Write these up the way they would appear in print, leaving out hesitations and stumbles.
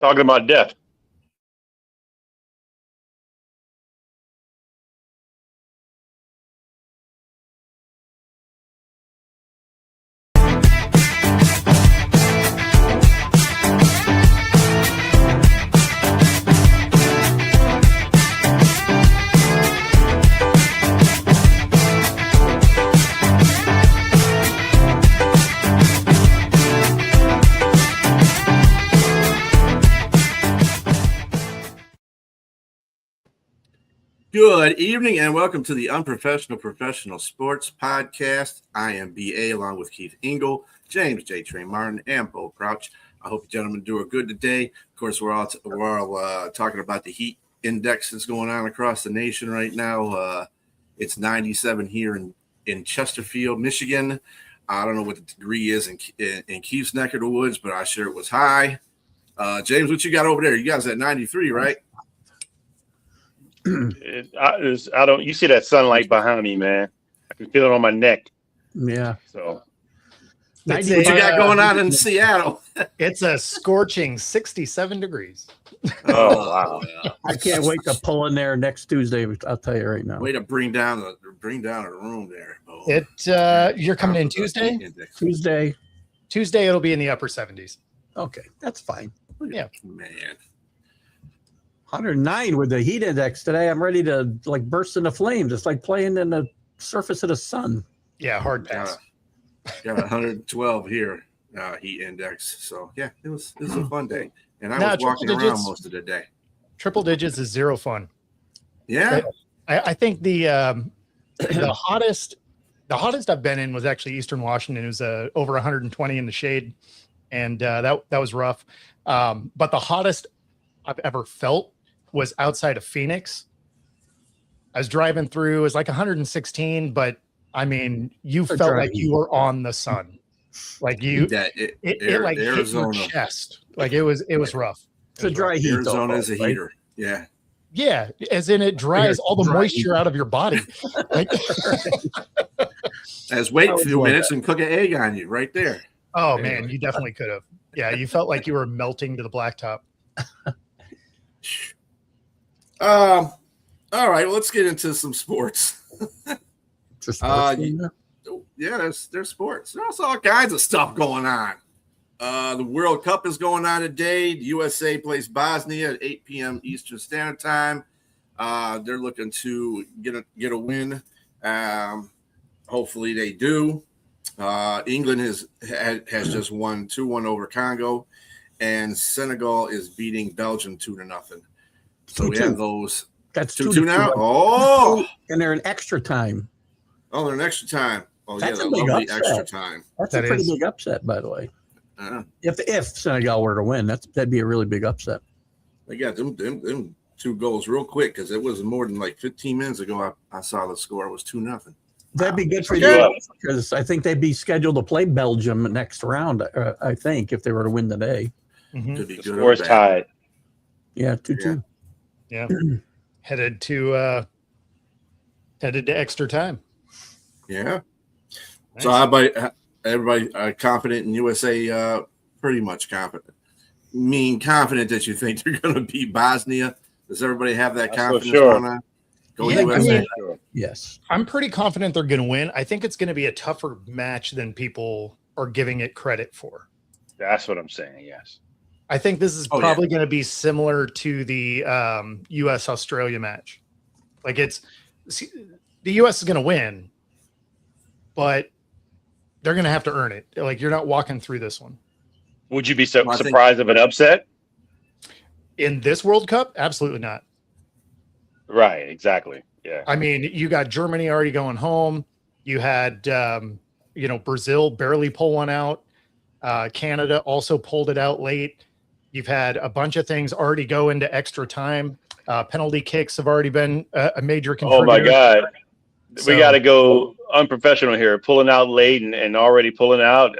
Talking about death. Good evening and welcome to the Unprofessional Professional Sports Podcast. I am BA along with Keith Engel, James J. Trey Martin, and Bo Crouch. I hope you gentlemen do good today. Of course, we're all talking about the heat index that's going on across the nation right now. It's 97 here in Chesterfield, Michigan. I don't know what the degree is in Keith's neck of the woods, but I sure it was high. James, what you got over there? You guys at 93, right? You see that sunlight behind me, man. I can feel it on my neck. Yeah. So what you got going on in Seattle? It's a scorching 67 degrees. Oh wow. I can't wait to pull in there next Tuesday. I'll tell you right now. Way to bring down the room there. You're coming in Tuesday? Tuesday it'll be in the upper 70s. Okay, that's fine. Yeah. Man. 109 with the heat index today. I'm ready to burst into flames. It's like playing in the surface of the sun. Yeah, hard pass. Got 112 here, heat index. So yeah, it was a fun day, and I was walking around most of the day. Triple digits is zero fun. Yeah, I think the hottest I've been in was actually Eastern Washington. It was over 120 in the shade, and that was rough. But the hottest I've ever felt was outside of Phoenix. I was driving through, it was like 116, but I mean, you felt like you were on the sun. Like it hit your chest. Like it was rough. It's a dry heat. Arizona is a heater. Yeah. Yeah. As in it dries all the moisture out of your body. As wait a few minutes and cook an egg on you right there. Oh man, you definitely could have. Yeah. You felt like you were melting to the blacktop. All right, well, let's get into some sports. There's sports. There's all kinds of stuff going on. The World Cup is going on today. The USA plays Bosnia at 8 p.m. Eastern Standard Time. They're looking to get a win. Hopefully they do. England has just won 2-1 over Congo. And Senegal is beating Belgium 2-0. So we have those. That's 2-2 now. Oh, and they're in extra time. Oh, they're in extra time. Oh, that's yeah, a big lovely upset. Extra time. That's a pretty big upset, by the way. If Senegal were to win, that'd be a really big upset. They got them 2 goals real quick because it was more than like 15 minutes ago. I saw the score was 2-0. That'd be good for you because I think they'd be scheduled to play Belgium next round. I think if they were to win today. Mm-hmm. Could be the good. score's tied. Yeah, 2-2. Yeah. Headed to extra time. Yeah. Nice. So everybody confident in USA, pretty much confident. Confident that you think they're going to beat Bosnia. Does everybody have that confidence going on? USA. Yes. I'm pretty confident they're going to win. I think it's going to be a tougher match than people are giving it credit for. That's what I'm saying. Yes. I think this is probably going to be similar to the U.S.-Australia match. Like the U.S. is going to win, but they're going to have to earn it. Like you're not walking through this one. Would you be surprised of an upset? In this World Cup? Absolutely not. Right. Exactly. Yeah. I mean, you got Germany already going home. You had, Brazil barely pull one out. Canada also pulled it out late. You've had a bunch of things already go into extra time. Penalty kicks have already been a major contributor. Oh my God. We got to go unprofessional here, pulling out late and already pulling out.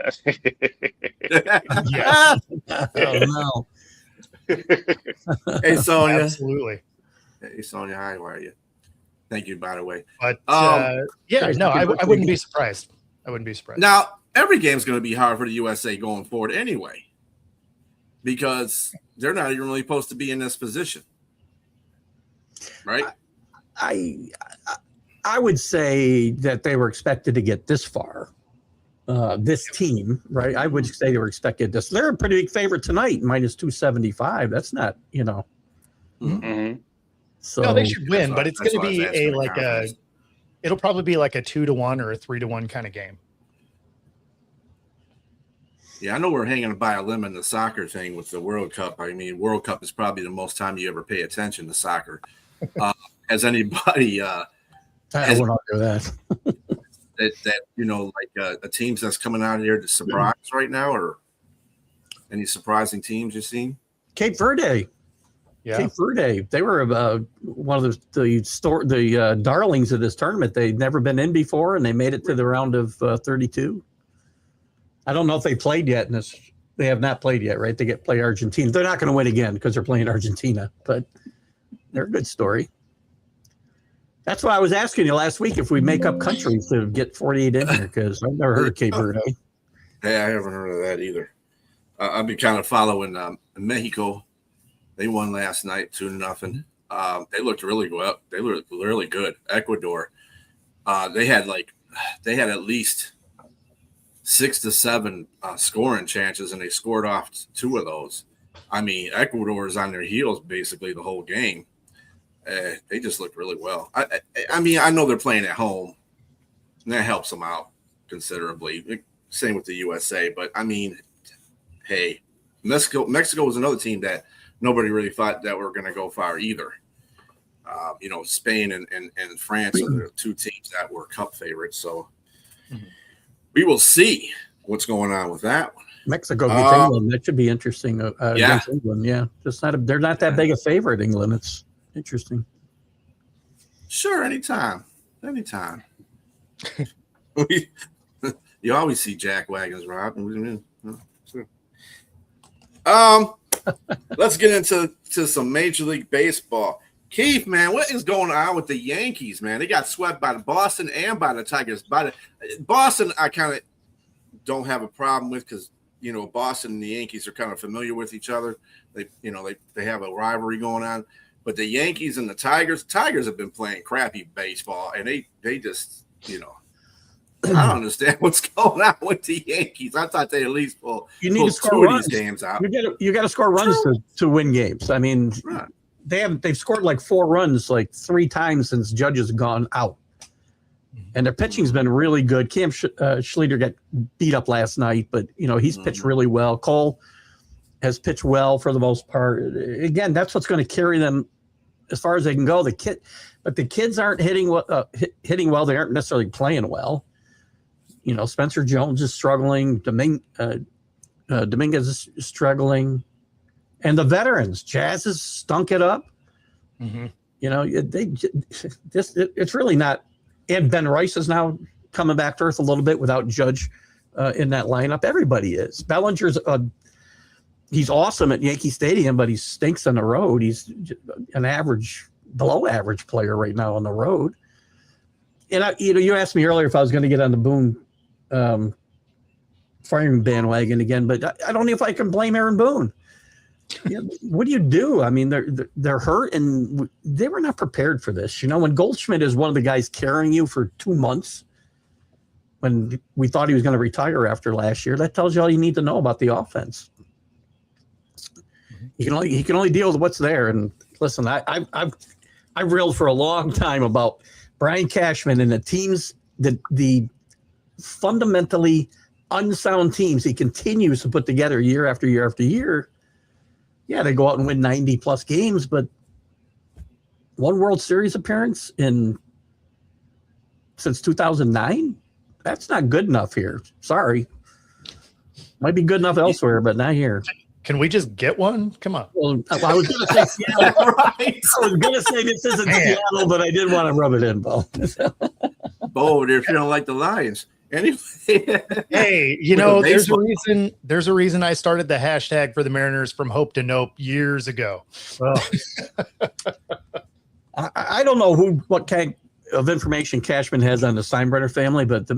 Yes. Oh, no. Hey, Sonia. Absolutely. Hey, Sonia. Hi, how are you? Thank you, by the way. But I wouldn't be surprised. I wouldn't be surprised. Now, every game's going to be hard for the USA going forward anyway. because they're not even really supposed to be in this position, right? I would say that they were expected to get this far. This team, right? I would say they were expected this. They're a pretty big favorite tonight, minus 275. That's not, Mm-hmm. So No, they should win, but it's That's going to why I was be asking the conference. it'll probably be like a 2-1 or a 3-1 kind of game. Yeah, I know we're hanging by a limb in the soccer thing with the World Cup. I mean, World Cup is probably the most time you ever pay attention to soccer. Has anybody I won't argue that. that the teams that's coming out of here to surprise right now, or any surprising teams you've seen? Cape Verde. Yeah. Cape Verde. They were one of the darlings of this tournament. They'd never been in before, and they made it to the round of 32. I don't know if they played yet in this. They have not played yet, right? They play Argentina. They're not going to win again because they're playing Argentina, but they're a good story. That's why I was asking you last week if we make up countries to get 48 in here, because I've never heard of Cape Verde. Hey, I haven't heard of that either. I've been kind of following Mexico. They won last night 2-0. They looked really well. They looked really good. Ecuador. They had at least 6 to 7 scoring chances, and they scored off 2 of those. I mean, Ecuador is on their heels basically the whole game. They just looked really well. I mean, I know they're playing at home, and that helps them out considerably. Same with the USA, but I mean, hey, Mexico was another team that nobody really thought that were going to go far either. Spain and France are the 2 teams that were cup favorites. So we will see what's going on with that one. Mexico beats England. That should be interesting. Yeah. Against England. Yeah, they're not that big a favorite. England. It's interesting. Sure, anytime. You always see jack wagons, Rob. Let's get into some Major League Baseball. Keith, man, what is going on with the Yankees, man? They got swept by the Boston and by the Tigers. Boston, I kind of don't have a problem with because, Boston and the Yankees are kind of familiar with each other. They have a rivalry going on. But the Yankees and the Tigers have been playing crappy baseball, and they just, I don't understand what's going on with the Yankees. I thought they at least pull 2 of these games out. You got to score runs to win games. I mean, right. They've scored like 4 runs like 3 times since Judge has gone out, and their pitching's been really good. Cam Schlieder got beat up last night, but he's pitched really well. Cole has pitched well for the most part. Again, that's what's going to carry them as far as they can go. But the kids aren't hitting well. They aren't necessarily playing well. Spencer Jones is struggling. Dominguez is struggling, and the veterans, Jazz has stunk it up. Mm-hmm. It's really not. And Ben Rice is now coming back to earth a little bit without Judge in that lineup. Everybody is. Bellinger's he's awesome at Yankee Stadium, but he stinks on the road. He's an below average player right now on the road. And you asked me earlier if I was going to get on the Boone firing bandwagon again, but I don't know if I can blame Aaron Boone. What do you do? I mean, they're hurt, and they were not prepared for this. When Goldschmidt is one of the guys carrying you for 2 months, when we thought he was going to retire after last year, that tells you all you need to know about the offense. He can only deal with what's there. And listen, I've reeled for a long time about Brian Cashman and the teams, the fundamentally unsound teams he continues to put together year after year after year. Yeah, they go out and win 90 plus games, but one World Series appearance since 2009, that's not good enough here. Sorry. Might be good enough elsewhere, but not here. Can we just get one? Come on. Well, I was going to say Seattle. Right. I was going to say this isn't Seattle, but I didn't want to rub it in, Bo. Bo, they're feeling like the Lions. Anyway. Hey, there's a reason I started the hashtag for the Mariners from hope to nope years ago. Well, I don't know what kind of information Cashman has on the Steinbrenner family, but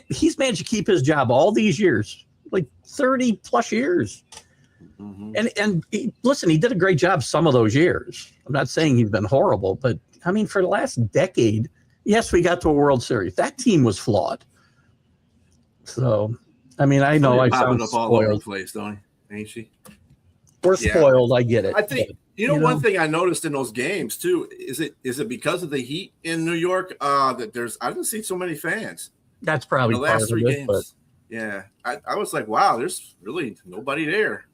he's managed to keep his job all these years, like 30 plus years. And listen, he did a great job some of those years. I'm not saying he's been horrible, but I mean, for the last decade, yes, we got to a World Series. That team was flawed. So, I mean, I know I sound up all over the spoiled. place, don't he? Ain't she? We're spoiled. I get it. I think one thing I noticed in those games too is it because of the heat in New York that I didn't see so many fans. That's probably the last 3 games. But yeah, I was like, wow, there's really nobody there.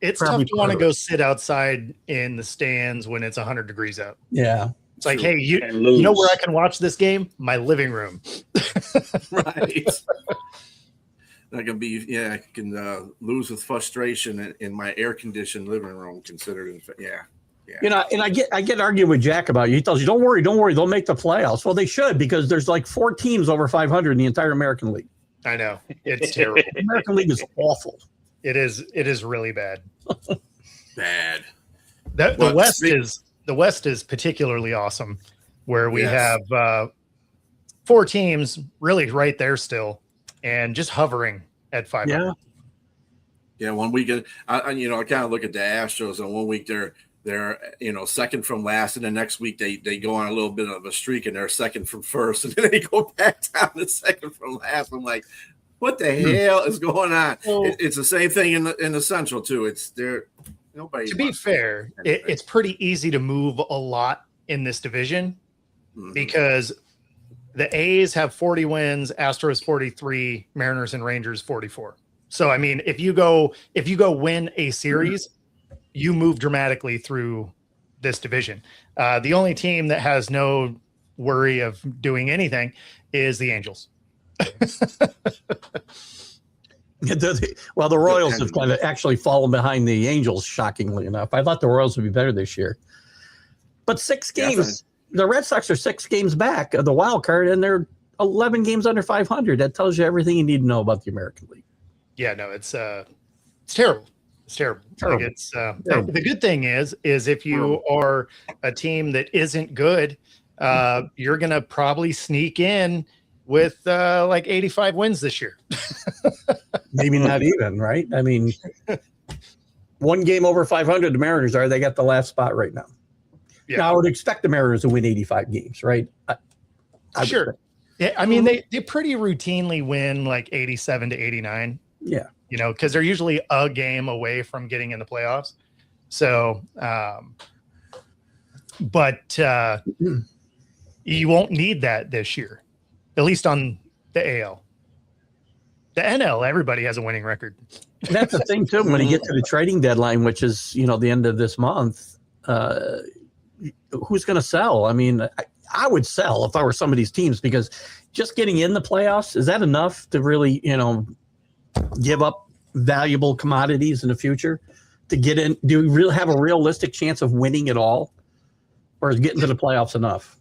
It's tough to want to go sit outside in the stands when it's 100 degrees out. Yeah. It's like, hey, you know where I can watch this game? My living room. Right. I can lose with frustration in my air-conditioned living room, considered. Yeah. You know, and I get arguing with Jack about it. He tells you, don't worry, they'll make the playoffs. Well, they should, because there's like 4 teams over 500 in the entire American League. I know. It's terrible. The American League is awful. It is really bad. Bad. The West is particularly awesome, where we have 4 teams really right there still, and just hovering at 500. Yeah. 1 week, I kind of look at the Astros, and 1 week they're second from last, and the next week they go on a little bit of a streak and they're second from first, and then they go back down to second from last. I'm like, what the hell is going on? It's the same thing in the Central too. It's there. Nobody. To be fair, it's pretty easy to move a lot in this division because the A's have 40 wins, Astros 43, Mariners and Rangers 44. So I mean, if you go win a series, you move dramatically through this division. The only team that has no worry of doing anything is the Angels. Well, the Royals have kind of actually fallen behind the Angels, shockingly enough. I thought the Royals would be better this year. But 6 games, the Red Sox are 6 games back of the wild card, and they're 11 games under 500. That tells you everything you need to know about the American League. Yeah, no, it's terrible. It's terrible. Like the good thing is if you are a team that isn't good, you're going to probably sneak in with like 85 wins this year. Maybe not even, right? I mean, 1 game over 500, the Mariners they got the last spot right now. Yeah. Now, I would expect the Mariners to win 85 games, right? Sure. Yeah, I mean, they pretty routinely win like 87 to 89. Yeah. Because they're usually a game away from getting in the playoffs. So, but you won't need that this year, at least on the AL. The NL, everybody has a winning record. That's the thing, too. When you get to the trading deadline, which is, the end of this month, who's going to sell? I mean, I would sell if I were some of these teams, because just getting in the playoffs, is that enough to really, give up valuable commodities in the future to get in? Do we really have a realistic chance of winning it all, or is getting to the playoffs enough?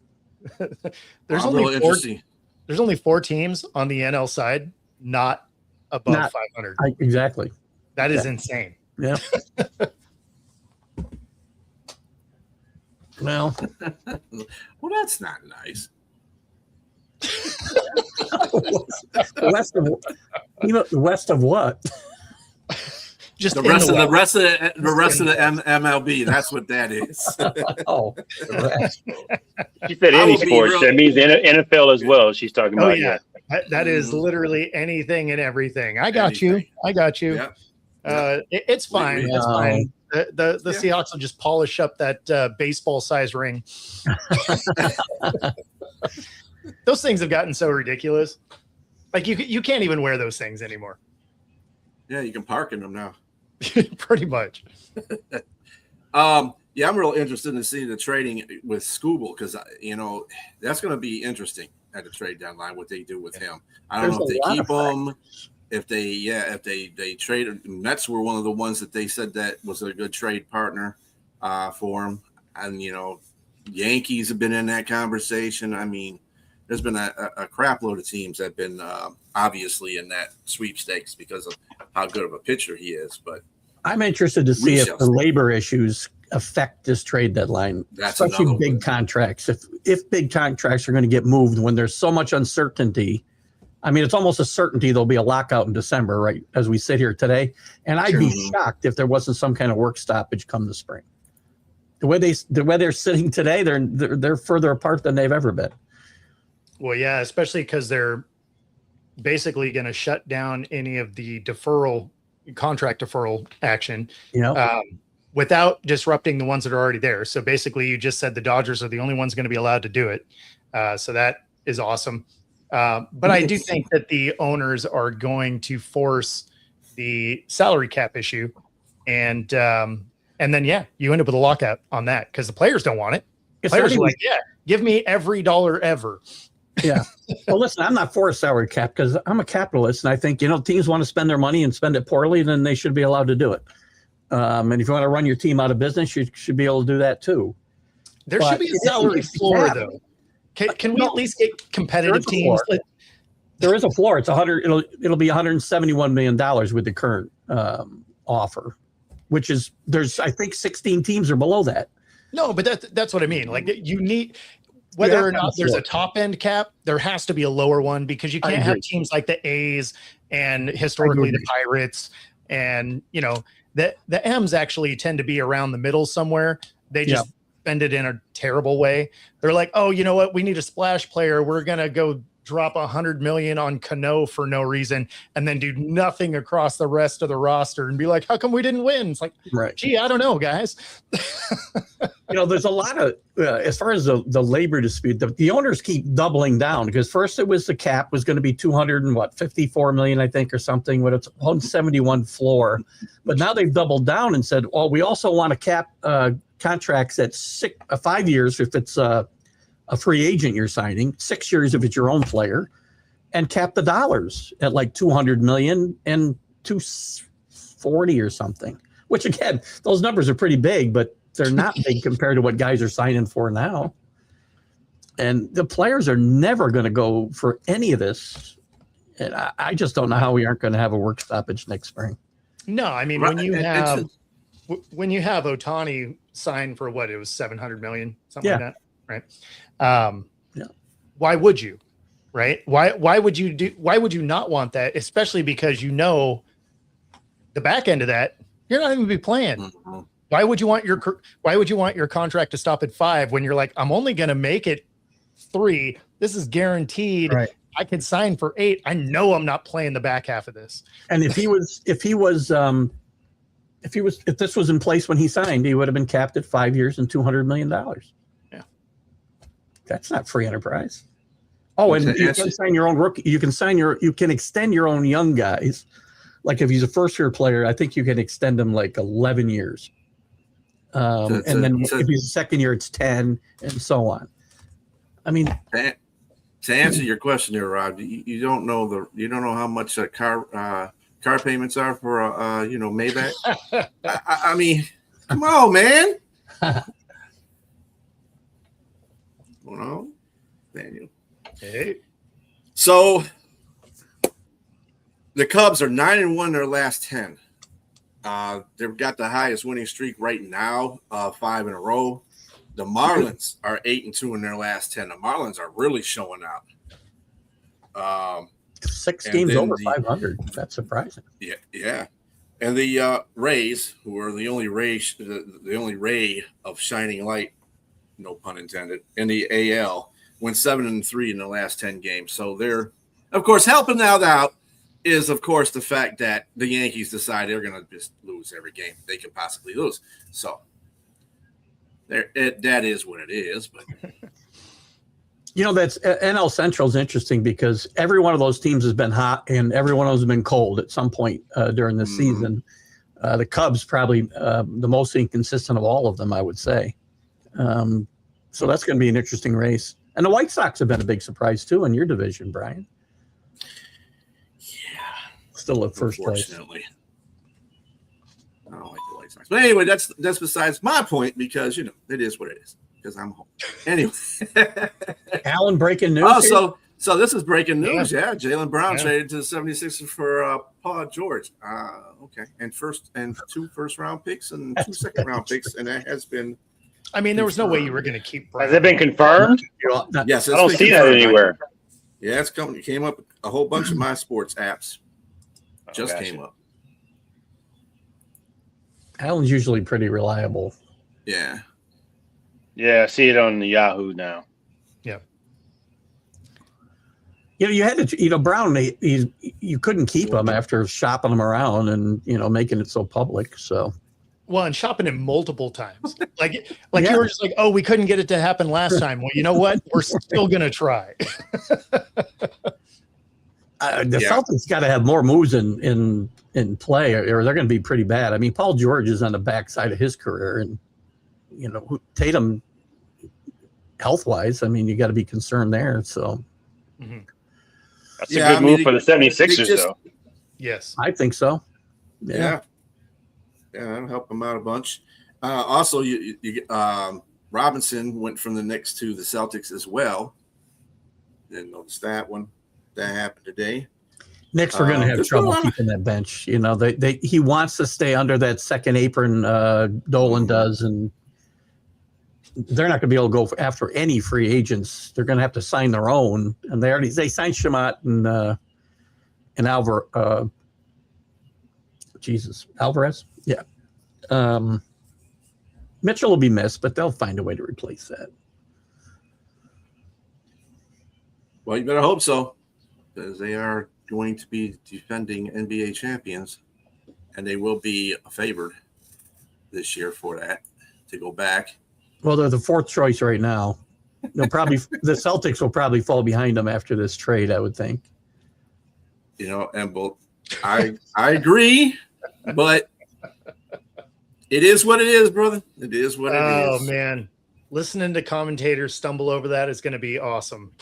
There's only 4 teams on the NL side not above 500. Exactly. That is insane. Yeah. Well, that's not nice. West of what? Just the rest of the MLB. That's what that is. Oh, she said any sports. That means NFL as well. She's talking about. Yeah. That is literally anything and everything. I got you. Yeah. It's fine. It's fine. The Seahawks will just polish up that baseball size ring. Those things have gotten so ridiculous. Like you can't even wear those things anymore. Yeah, you can park in them now. Pretty much. I'm real interested in seeing the trading with Scooble, because that's going to be interesting at the trade deadline, what they do with him. I don't know if they keep him. If they trade. Mets were one of the ones that they said that was a good trade partner for him, and Yankees have been in that conversation. I mean, there's been a crap load of teams that have been obviously in that sweepstakes because of how good of a pitcher he is. But I'm interested to see if the labor issues affect this trade deadline, especially big contracts. If big contracts are going to get moved when there's so much uncertainty I mean, it's almost a certainty there'll be a lockout in December, right, as we sit here today. And I'd be shocked if there wasn't some kind of work stoppage come the spring. The way they're sitting today, they're further apart than they've ever been. Well, yeah, especially because they're basically going to shut down any of the contract deferral action, without disrupting the ones that are already there. So basically, you just said the Dodgers are the only ones going to be allowed to do it. So that is awesome. But I do think that the owners are going to force the salary cap issue, and then you end up with a lockout on that because the players don't want it. Players are like, give me every dollar ever. Yeah. Well, listen, I'm not for a salary cap because I'm a capitalist, and I think teams want to spend their money and spend it poorly, then they should be allowed to do it. And if you want to run your team out of business, you should be able to do that too. There should be a salary floor, though. Can we at least get competitive teams? There is a floor. It's it'll be $171 million with the current offer, which is there's I think 16 teams are below that. No, but that's what I mean. Like you need whether or not there's a top end cap, there has to be a lower one because you can't have teams like the A's and historically the Pirates and the M's actually tend to be around the middle somewhere. They just spend it in a terrible way. They're like, oh, you know what? We need a splash player. We're going to go drop $100 million on Cano for no reason and then do nothing across the rest of the roster and be like, how come we didn't win? It's like, gee, I don't know, guys. There's a lot of, as far as the labor dispute, the owners keep doubling down because first it was the cap was going to be 54 million, I think, or something, with its 171 floor. But now they've doubled down and said, well, we also want to cap contracts at 5 years if it's a free agent you're signing, 6 years if it's your own player, and cap the dollars at like 200 million and 240 or something, which again, those numbers are pretty big, but they're not big compared to what guys are signing for now. And the players are never going to go for any of this. And I just don't know how we aren't going to have a work stoppage next spring. No, I mean, when you have Ohtani signed for what, it was 700 million, something like that. Right. Why would you? Right. Why would you not want that? Especially because the back end of that, you're not even gonna be playing. Mm-hmm. Why would you want your contract to stop at 5 when you're like, I'm only going to make it 3. This is guaranteed. Right. I can sign for 8. I know I'm not playing the back half of this. And if this was in place when he signed, he would have been capped at 5 years and $200 million. Yeah. That's not free enterprise. Oh, and you can sign your own rookie. You can extend your own young guys. Like if he's a first year player, I think you can extend him like 11 years. If he's a second year, it's 10 and so on. I mean, to answer your question there, Rob, you don't know how much car payments are for Maybach. I mean, come on, man. What's going on, Daniel? Hey. So the Cubs are 9-1 in their last 10. They've got the highest winning streak right now, 5 in a row. The Marlins are 8-2 in their last 10. The Marlins are really showing out. 6 games over 500. That's surprising. Yeah. And the Rays, who are the only ray of shining light, no pun intended, in the AL, went 7-3 in the last 10 games. So they're, of course, helping out is, of course, the fact that the Yankees decide they're going to just lose every game they can possibly lose. So that is what it is. But that's NL Central is interesting because every one of those teams has been hot and every one of those has been cold at some point during the season. The Cubs probably the most inconsistent of all of them, I would say. So that's going to be an interesting race. And the White Sox have been a big surprise too in your division, Brian. Still at first place. I don't like the White Sox. But anyway, that's besides my point because, it is what it is because I'm home. Anyway. Alan, breaking news. Oh, so this is breaking news. Yeah. Jaylen Brown traded to the 76ers for Paul George. Okay. And 2 first-round picks and 2 second-round picks. And that has been. I mean, there was no way you were going to keep Brown. Has it been confirmed? Yes. I don't see that anywhere. Yeah, it's coming. It came up a whole bunch of my sports apps. Just came up. Alan's usually pretty reliable. Yeah. Yeah, I see it on the Yahoo now. Yeah. You had to, Brown, you couldn't keep him after shopping him around and, making it so public. So. Well, and shopping him multiple times. Like you were just like, oh, we couldn't get it to happen last time. Well, you know what? We're still going to try. The Celtics got to have more moves in play, or they're going to be pretty bad. I mean, Paul George is on the backside of his career, and Tatum, health-wise, I mean, you got to be concerned there. So, that's a good move for the 76ers, though. Yes, I think so. Yeah, that'll help them out a bunch. Also, Robinson went from the Knicks to the Celtics as well. Didn't notice that one. That happened today. Knicks are going to have trouble keeping that bench. He wants to stay under that second apron. Dolan does, and they're not going to be able to go after any free agents. They're going to have to sign their own, and they signed Shamat and Alvarez. Yeah, Mitchell will be missed, but they'll find a way to replace that. Well, you better hope so, because they are going to be defending NBA champions, and they will be favored this year for that to go back. Well, they're the fourth choice right now. The Celtics will probably fall behind them after this trade, I would think. I agree, but it is what it is, brother. It is what it is. Oh man, listening to commentators stumble over that is going to be awesome.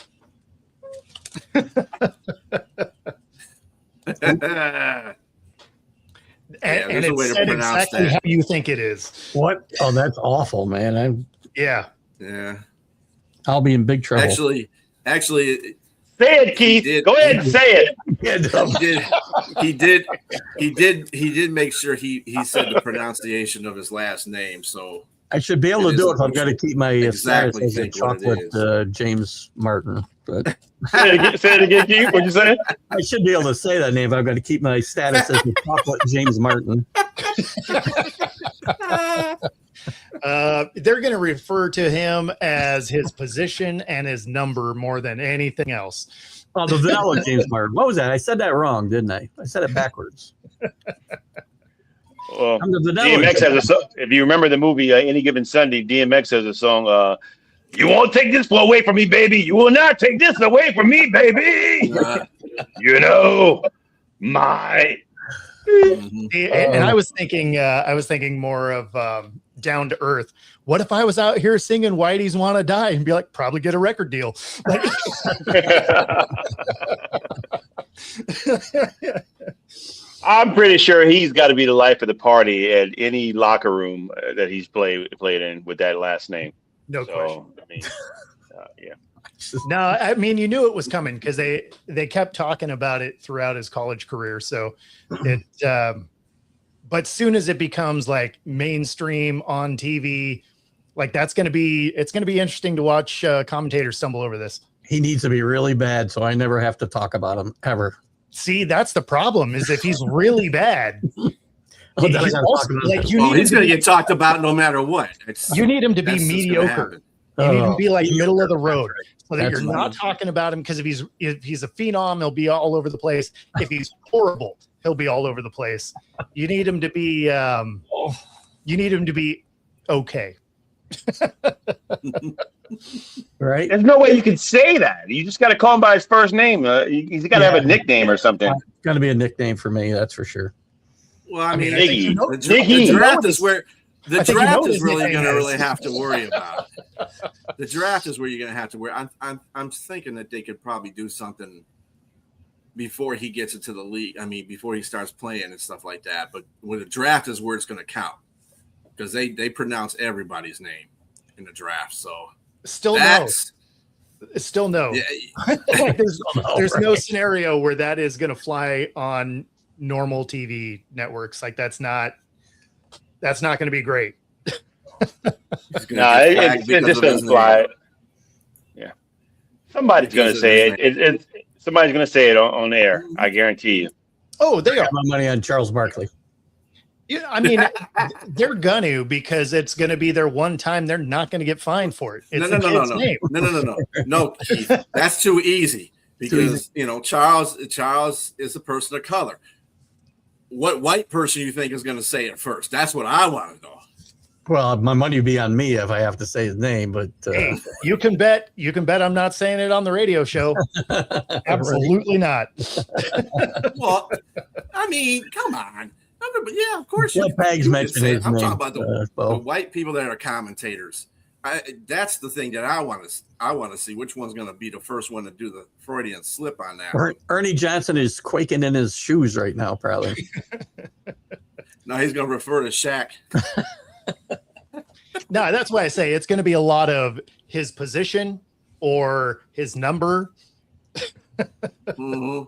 And it's said exactly how you think it is. What? Oh, that's awful, man. Yeah. I'll be in big trouble. Actually, say it, Keith. Go ahead and say it. He did make sure he said the pronunciation of his last name. So I should be able to do it if I'm going to keep my status as a chocolate James Martin. But say it again, Keith. What'd you say? I should be able to say that name if I'm going to keep my status as a chocolate James Martin. They're going to refer to him as his position and his number more than anything else. Oh, the vanilla James Martin. What was that? I said that wrong, didn't I? I said it backwards. Well, DMX has a song. If you remember the movie Any Given Sunday, DMX has a song. You won't take this away from me, baby. You will not take this away from me, baby. My. And I was thinking more of Down to Earth. What if I was out here singing "Whitey's Wanna Die" and be like, probably get a record deal. I'm pretty sure he's got to be the life of the party at any locker room that he's played in with that last name. No question. I mean, yeah. No, I mean, you knew it was coming because they kept talking about it throughout his college career. So but soon as it becomes like mainstream on TV, like it's going to be interesting to watch commentators stumble over this. He needs to be really bad, so I never have to talk about him ever. See, that's the problem is if he's really bad. He's going to get talked about no matter what. You need him to be mediocre. You need him to be like middle of the road, so that you're not talking about him. Because if he's a phenom, he'll be all over the place. If he's horrible, he'll be all over the place. You need him to be. You need him to be okay. Right? There's no way you can say that. You just got to call him by his first name. He's got to have a nickname or something. It's going to be a nickname for me, that's for sure. Well, I mean, Iggy. The draft is where the draft is really going to really have to worry about. The draft is where you're going to have to worry. I'm thinking that they could probably do something before he gets into the league. I mean, before he starts playing and stuff like that. But when the draft is where it's going to count, because they pronounce everybody's name in the draft. So still no. Yeah. There's no scenario where that is going to fly on normal TV networks. Like that's not going to be great. No, it just doesn't fly. Yeah. Somebody's going to say it. Somebody's going to say it on air. I guarantee you. Oh, they I are. got my money on Charles Barkley. Yeah, I mean, they're gonna because it's gonna be their one time. They're not gonna get fined for it. It's No, Keith, that's too easy because Charles is a person of color. What white person you think is going to say it first? That's what I want to know. Well, my money would be on me if I have to say his name, but hey, you can bet I'm not saying it on the radio show. Absolutely not. Well, I mean, come on. Yeah, of course. Pags mentioned his name. I'm talking about the white people that are commentators. That's the thing that I want to see. Which one's going to be the first one to do the Freudian slip on that? Ernie Johnson is quaking in his shoes right now, probably. No, he's going to refer to Shaq. No, that's why I say it's going to be a lot of his position or his number. Mm-hmm.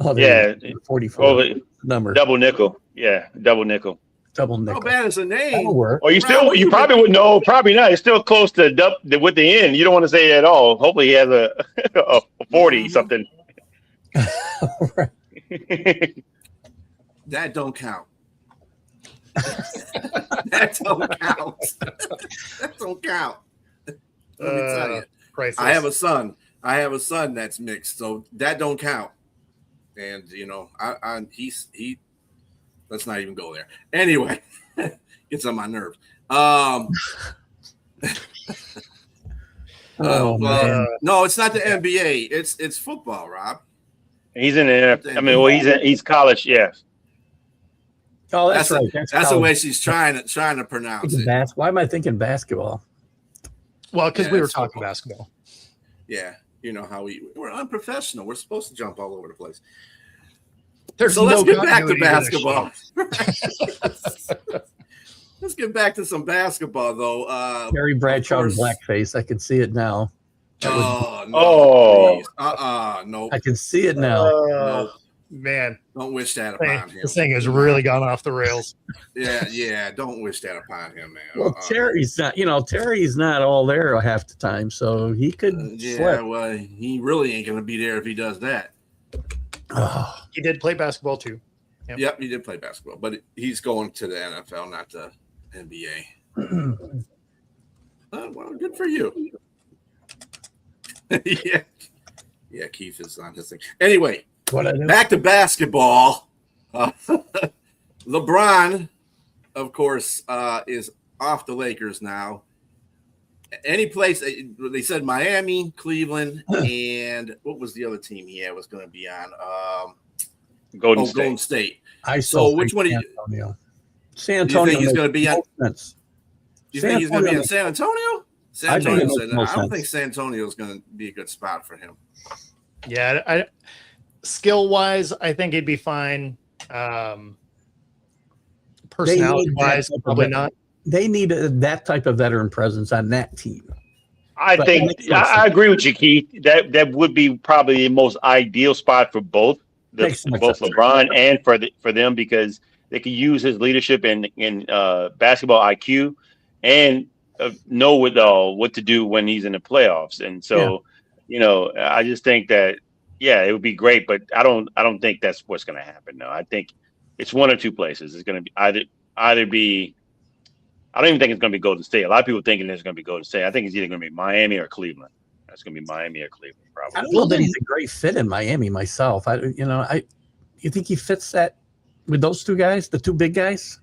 Oh, yeah, 44 number. Double nickel. Yeah, double nickel. Double nickel. How bad is the name? Or you probably would know. Probably not. It's still close to with the end. You don't want to say it at all. Hopefully he has a 40 something. That don't count. That don't count. That don't count. Let me tell you. Priceless. I have a son that's mixed, so that don't count. And he let's not even go there. Anyway, gets on my nerves. Man. No, it's not the NBA. It's football, Rob. He's in the. I mean, he's college. Yes. Oh, that's right. That's the way she's trying to pronounce it. Why am I thinking basketball? Well, because we were talking basketball. Yeah, you know how we're unprofessional. We're supposed to jump all over the place. So let's get back to basketball. Let's get back to some basketball, though. Terry Bradshaw in blackface. I can see it now. No. No. I can see it now. No. Man, don't wish that upon him. This thing has really gone off the rails. Yeah. Don't wish that upon him, man. Well, Terry's not all there half the time, so he could. Slip. Well, he really ain't gonna be there if he does that. He did play basketball too. Yep, he did play basketball, but he's going to the NFL, not the NBA. Well, good for you. Yeah, Keith is on his thing. Anyway. Back to basketball. LeBron, of course, is off the Lakers now. Any place they said Miami, Cleveland, and what was the other team he had was going to be on? Golden State. Which one? San Antonio. Do you think he's going to be on? Do you think he's going to be in San Antonio? I don't think San Antonio is going to be a good spot for him. Yeah, skill-wise, I think he'd be fine. Personality-wise, probably not. They need that type of veteran presence on that team. I agree with you, Keith. That would be probably the most ideal spot for both LeBron and for them, because they can use his leadership in basketball IQ and know what to do when he's in the playoffs. And so, I just think that. Yeah, it would be great, but I don't think that's what's going to happen. No, I think it's one or two places. It's going to be either be. I don't even think it's going to be Golden State. A lot of people thinking it's going to be Golden State. I think it's either going to be Miami or Cleveland. That's going to be Miami or Cleveland, probably. I don't know that he's a great fit in Miami myself. You think he fits that with those two guys, the two big guys?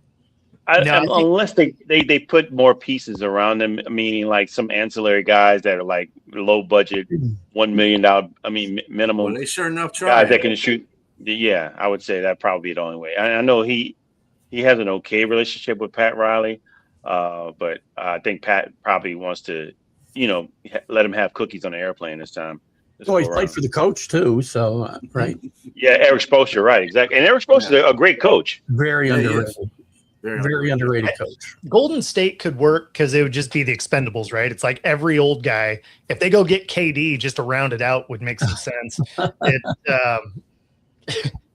Unless they put more pieces around them, meaning like some ancillary guys that are like low budget, $1 million. Minimum. Well, they sure enough try. Guys that can shoot. Yeah, I would say that probably the only way. I know he has an okay relationship with Pat Riley, but I think Pat probably wants to, let him have cookies on the airplane this time. He's played for the coach too, so right. Yeah, Eric Spoelstra, right, exactly. And Eric Spoelstra is a great coach. Very underrated. Very underrated coach. Golden State could work because it would just be the Expendables, right? It's like every old guy. If they go get KD just to round it out would make some sense.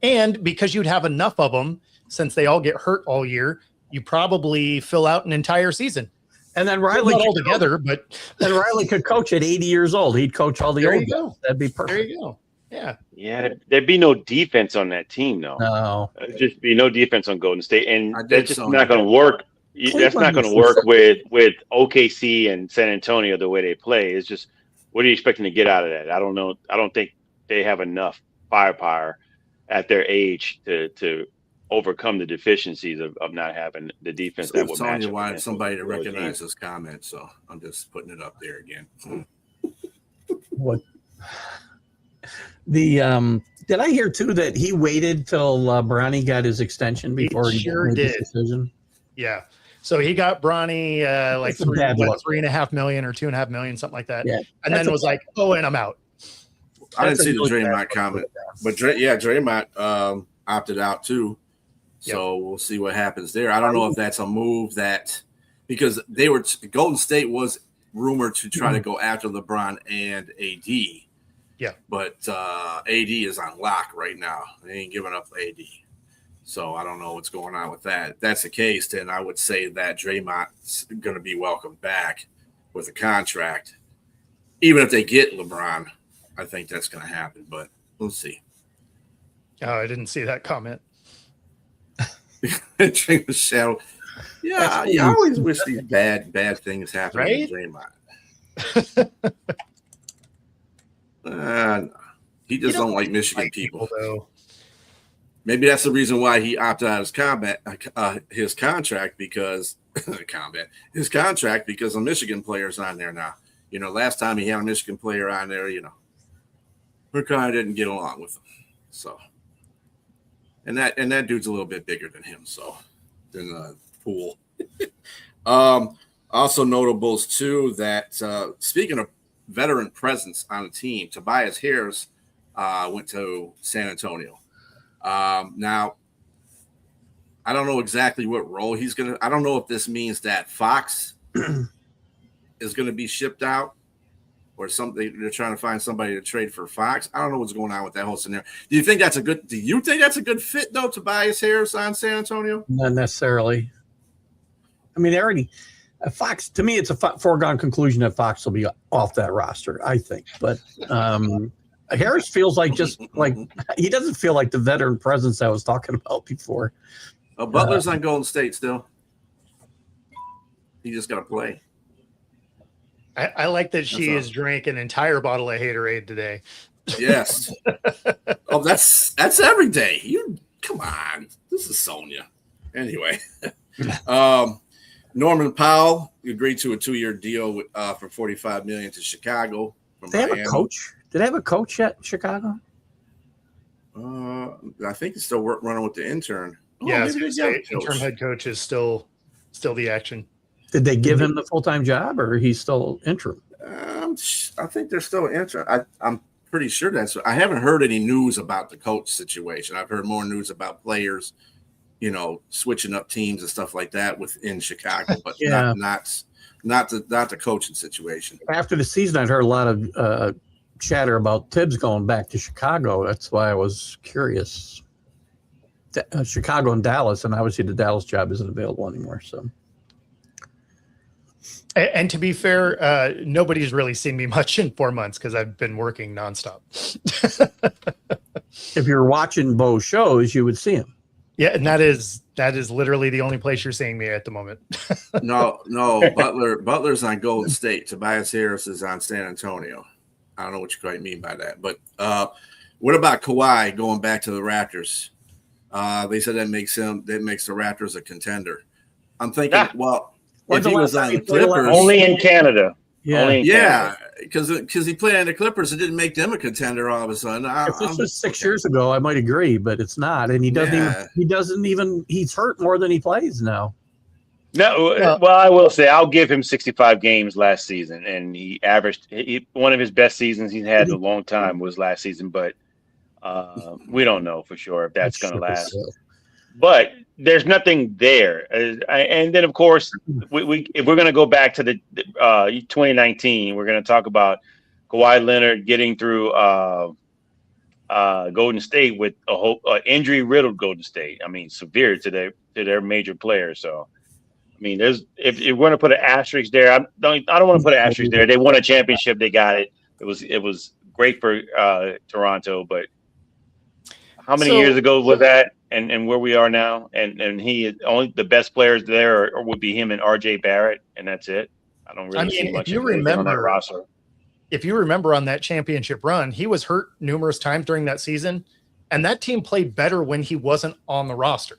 And because you'd have enough of them, since they all get hurt all year, you probably fill out an entire season. And then Riley not all together, but then Riley could coach at 80 years old. He'd coach all the old guys. That'd be perfect. There you go. Yeah. Yeah, there'd be no defense on that team, though. No. There'd just be no defense on Golden State, and that's just Sonya. not going to work. That's not going to work Cleveland with OKC and San Antonio the way they play. It's just, what are you expecting to get out of that? I don't know. I don't think they have enough firepower at their age to overcome the deficiencies of not having the defense that would match. Sonya wanted somebody to recognize this comment, so I'm just putting it up there again. What? Did I hear too that he waited till Bronny got his extension before he made his decision? Yeah. So he got Bronny like $3.5 million or $2.5 million, something like that. Yeah. And then was like, oh, and I'm out. I didn't see the Draymond comment, but Draymond opted out too. So we'll see what happens there. I don't know if that's a move because Golden State was rumored to try to go after LeBron and AD. Yeah. But AD is on lock right now. They ain't giving up AD. So I don't know what's going on with that. If that's the case, then I would say that Draymond's going to be welcomed back with a contract. Even if they get LeBron, I think that's going to happen, but we'll see. Oh, I didn't see that comment. Drink the shadow. Yeah, I always wish these bad things happen right? to Draymond. He just don't like Michigan people. Though. Maybe that's the reason why he opted out his contract because because a Michigan player's on there now. You know, last time he had a Michigan player on there, we kind of didn't get along with him. So, and that dude's a little bit bigger than him, than Poole. Also notables too that speaking of veteran presence on the team, Tobias Harris went to San Antonio. Now, I don't know exactly what role he's going to – I don't know if this means that Fox is going to be shipped out or something. They're trying to find somebody to trade for Fox. I don't know what's going on with that whole scenario. Do you think that's a good fit, though, Tobias Harris on San Antonio? Not necessarily. I mean, Fox, to me, it's a foregone conclusion that Fox will be off that roster, I think. But Harris feels like he doesn't feel like the veteran presence I was talking about before. Butler's on Golden State still. He just got to play. I like that she has drank an entire bottle of Haterade today. Yes. That's every day. Come on. This is Sonya. Anyway. Norman Powell agreed to a 2-year deal for $45 million to Chicago. Did they have a coach? Did they have a coach at Chicago? I think he's still running with the intern. Yeah, interim head coach is still the action. Did they give him the full-time job, or he's still interim? I think they're still interim. I'm pretty sure I haven't heard any news about the coach situation. I've heard more news about players, switching up teams and stuff like that within Chicago, but not the coaching situation. After the season, I'd heard a lot of chatter about Tibbs going back to Chicago. That's why I was curious. Chicago and Dallas, and obviously the Dallas job isn't available anymore. So, and to be fair, nobody's really seen me much in 4 months because I've been working nonstop. If you're watching Bo's shows, you would see him. Yeah, and that is literally the only place you're seeing me at the moment. No, Butler's on Golden State. Tobias Harris is on San Antonio. I don't know what you quite mean by that, but what about Kawhi going back to the Raptors? They said that makes the Raptors a contender. I'm thinking, if he was on the Clippers, only in Canada. Yeah, because he played on the Clippers, it didn't make them a contender all of a sudden. If this was 6 years ago, I might agree, but it's not, and he doesn't even. He's hurt more than he plays now. No, well, I will say I'll give him 65 games last season, and he averaged one of his best seasons he's had in a long time was last season, but we don't know for sure if that's going to last. But there's nothing there, and then of course, if we're going to go back to the 2019, we're going to talk about Kawhi Leonard getting through Golden State with a whole injury-riddled Golden State. I mean, severe to their major players. So. I mean, if you're going to put an asterisk there, I don't want to put an asterisk there. They won a championship. They got it. It was great for Toronto, but how many years ago was that? And where we are now, and he is only the best players there, or would be him and RJ Barrett, and that's it. I don't really see much of anything on that roster. If you remember on that championship run, he was hurt numerous times during that season, and that team played better when he wasn't on the roster.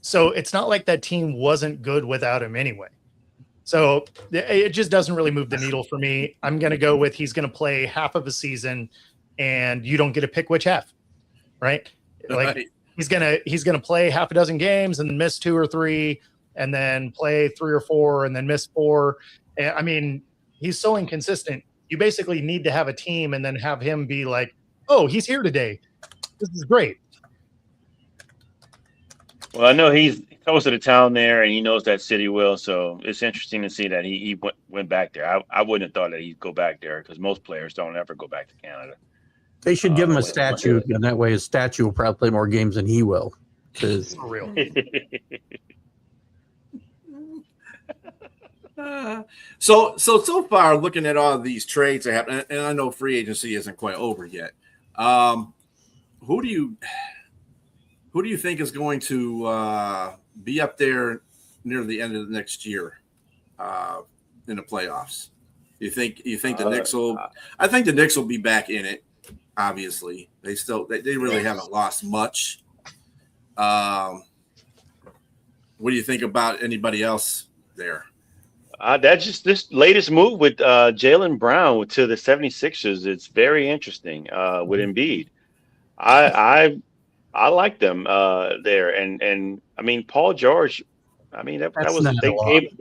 So it's not like that team wasn't good without him anyway. So it just doesn't really move the needle for me. I'm going to go with he's going to play half of a season, and you don't get to pick which half, right? Like he's gonna play half a dozen games and miss 2 or 3, and then play 3 or 4, and then miss 4. And, I mean, he's so inconsistent. You basically need to have a team and then have him be like, "Oh, he's here today. This is great." Well, I know he's close to the town there, and he knows that city well. So it's interesting to see that he went back there. I wouldn't have thought that he'd go back there because most players don't ever go back to Canada. They should give him a statue, and that way his statue will probably play more games than he will. For real. So far, looking at all these trades that happen, and I know free agency isn't quite over yet. Who do you think is going to be up there near the end of the next year in the playoffs? You think the Knicks will? I think the Knicks will be back in it. Obviously, they really haven't lost much. What do you think about anybody else there? That's just this latest move with Jaylen Brown to the 76ers. It's very interesting with Embiid. I like them there, and I mean Paul George. I mean that was they gave.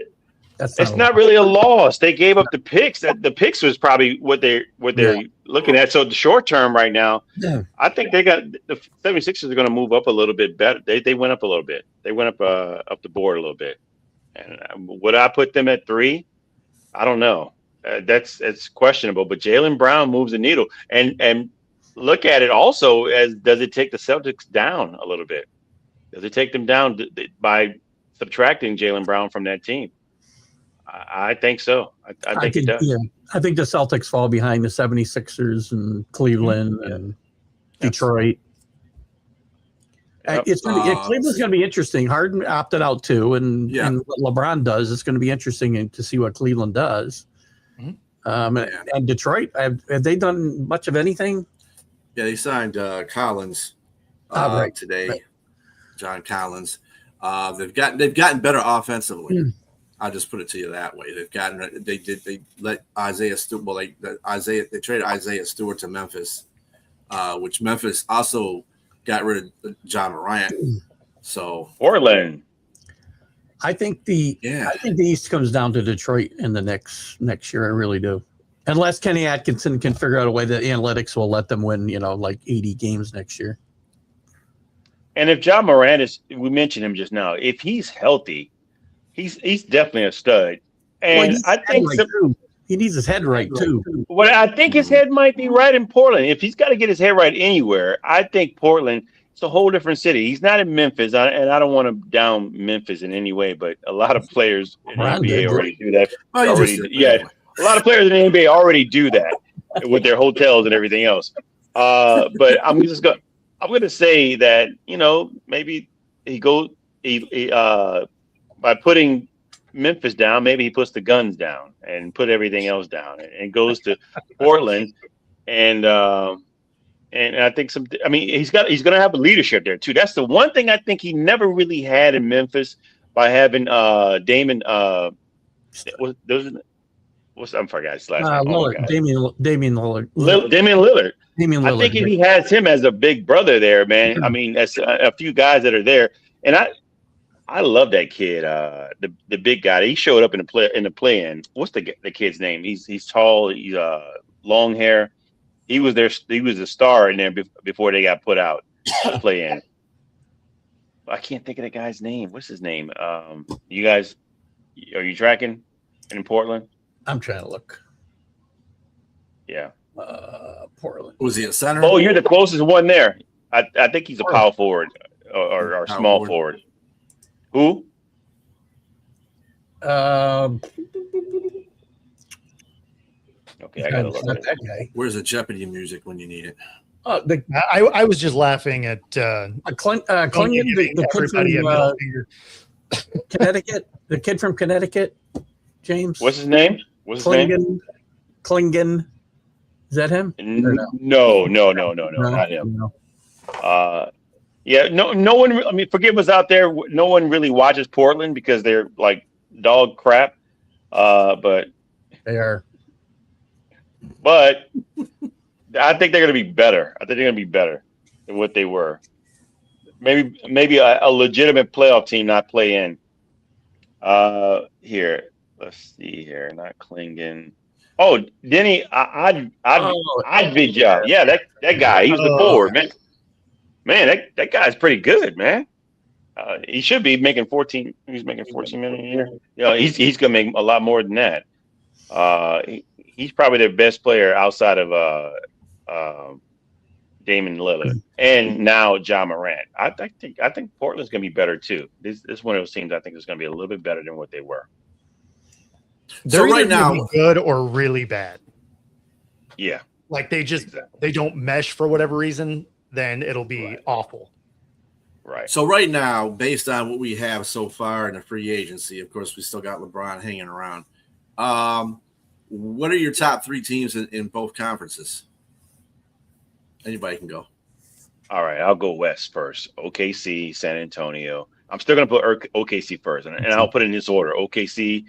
It's not really a loss. They gave up the picks. The picks was probably what they're looking at. So the short term right now, I think they got the 76ers are going to move up a little bit better. They went up a little bit. They went up the board a little bit. And would I put them at 3? I don't know. It's questionable. But Jaylen Brown moves the needle. And look at it also as does it take the Celtics down a little bit? Does it take them down by subtracting Jaylen Brown from that team? I think so. I think it does. Yeah, I think the Celtics fall behind the 76ers and Cleveland and Detroit. Cleveland's going to be interesting. Harden opted out too, and what LeBron does, it's going to be interesting to see what Cleveland does. Mm-hmm. And Detroit, have they done much of anything? Yeah, they signed Collins today. Right. John Collins. They've gotten better offensively. I'll just put it to you that way. They let Isaiah Stewart. Well, they traded Isaiah Stewart to Memphis, which Memphis also got rid of John Morant. So Portland. I think the East comes down to Detroit in the next year. I really do. Unless Kenny Atkinson can figure out a way that analytics will let them win, like 80 games next year. And if John Morant we mentioned him just now, if he's healthy, he's definitely a stud. And I think he needs his head right too. Well, I think his head might be right in Portland. If he's got to get his head right anywhere, I think Portland. It's a whole different city. He's not in Memphis, and I don't want to down Memphis in any way, but a lot of players in the NBA already do that. A lot of players in the NBA already do that with their hotels and everything else. But I'm going to say that maybe by putting Memphis down, maybe he puts the guns down and put everything else down and goes to Portland and I think he's going to have leadership there too. That's the one thing I think he never really had in Memphis by having Damon I forgot his last name. Lillard, Damian Lillard. Damian Lillard. I think he has him as a big brother there, man. I mean, that's a few guys that are there, and I love that kid. The big guy. He showed up in the play-in. What's the kid's name? He's tall. He's long hair. He was there. He was a star in there before they got put out to play-in. I can't think of the guy's name. What's his name? You guys, are you tracking in Portland? I'm trying to look. Yeah. Portland. Was he a center? Oh, you're the closest one there. I think he's a power forward or small forward. Who? Okay, I gotta look at that it. guy. Where's the Jeopardy music when you need it? I was just laughing at Clingan, giving the kid everybody a middle from finger. Connecticut. The kid from Connecticut, James. What's his name? Klingan. Is that him? No, not him. No. Yeah, no one. I mean, forgive us out there. No one really watches Portland because they're like dog crap. But They are. But I think they're going to be better. I think they're going to be better than what they were. Maybe a legitimate playoff team not play in. Here, let's see here. Not Klingon. Oh, Denny, I'd bid you. Yeah, that guy. He was the forward, man. Man, that guy's pretty good, man. He should be making 14. He's making 14 million a year. Yeah, he's gonna make a lot more than that. He's probably their best player outside of Damon Lillard and now John Morant. I think Portland's gonna be better too. This is one of those teams I think is gonna be a little bit better than what they were. They're right now good or really bad. Yeah, like they don't mesh for whatever reason. Then it'll be awful. Right. So right now, based on what we have so far in the free agency, of course, we still got LeBron hanging around. What are your top three teams in both conferences? Anybody can go. All right, I'll go West first. OKC, San Antonio. I'm still going to put OKC first, and I'll put it in this order. OKC,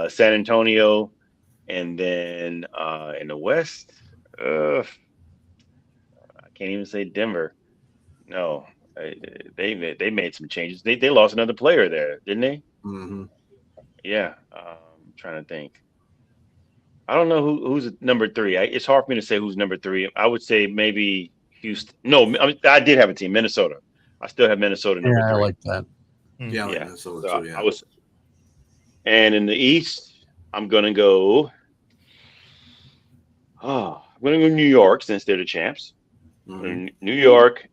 San Antonio, and then in the West, I can't even say Denver. No, they made some changes. They lost another player there, didn't they? Mm-hmm. Yeah, I'm trying to think. I don't know who's number three. It's hard for me to say who's number three. I would say maybe Houston. No, I did have a team, Minnesota. I still have Minnesota number three. I like that. Yeah, I like Minnesota too, yeah. And in the East, I'm gonna go. I'm gonna go New York since they're the champs. Mm-hmm. New York.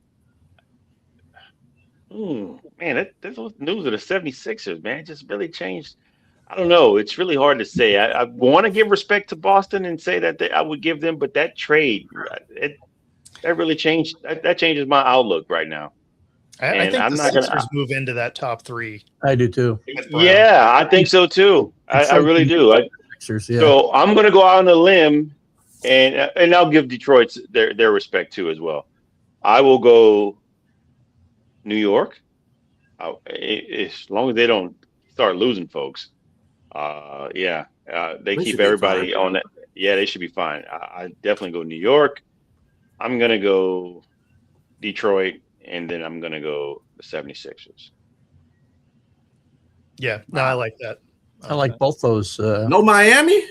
Man, those news of the 76ers, man, just really changed. I don't know. It's really hard to say. I want to give respect to Boston and say that I would give them, but that trade, that really changed. That changes my outlook right now. I think the Sixers move into that top three. I do too. Yeah, I think so too. I really do. Sixers, yeah. So I'm going to go out on a limb, and I'll give Detroit their respect too as well. I will go New York, as long as they don't start losing folks. They keep everybody on that. Yeah, they should be fine. I definitely go New York. I'm going to go Detroit, and then I'm going to go the 76ers. Yeah, no, I like that. I like both those. No Miami?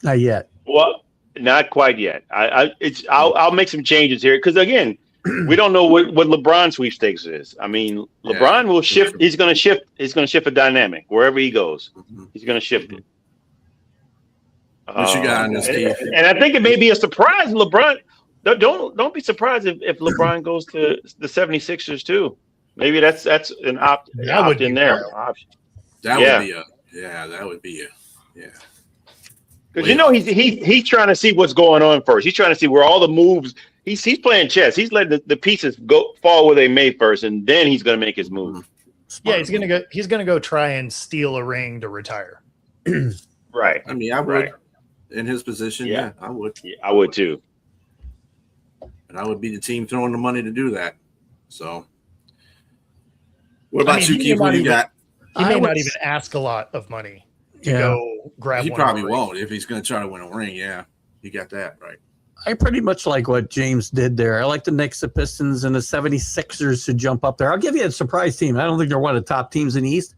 Not yet. Well, not quite yet. I'll make some changes here because again, we don't know what LeBron sweepstakes is. I mean, LeBron will shift. He's going to shift. He's going to shift a dynamic wherever he goes. Mm-hmm. He's going to shift it. What you got on this team? And I think it may be a surprise. LeBron, don't be surprised if LeBron goes to the 76ers too. Maybe that's an option there. That would be a. Because he's trying to see what's going on first. He's trying to see where all the moves. He's playing chess. He's letting the pieces fall where they may first, and then he's going to make his move. Yeah, he's gonna go try and steal a ring to retire. Right. I mean, I would in his position. Yeah, I would. Yeah, I would too. And I would be the team throwing the money to do that. So, what about you, Keith? What do you got? He may not even ask a lot of money to go grab. He probably won't if he's going to try to win a ring. Yeah, you got that right. I pretty much like what James did there. I like the Knicks, the Pistons, and the 76ers to jump up there. I'll give you a surprise team. I don't think they're one of the top teams in the East.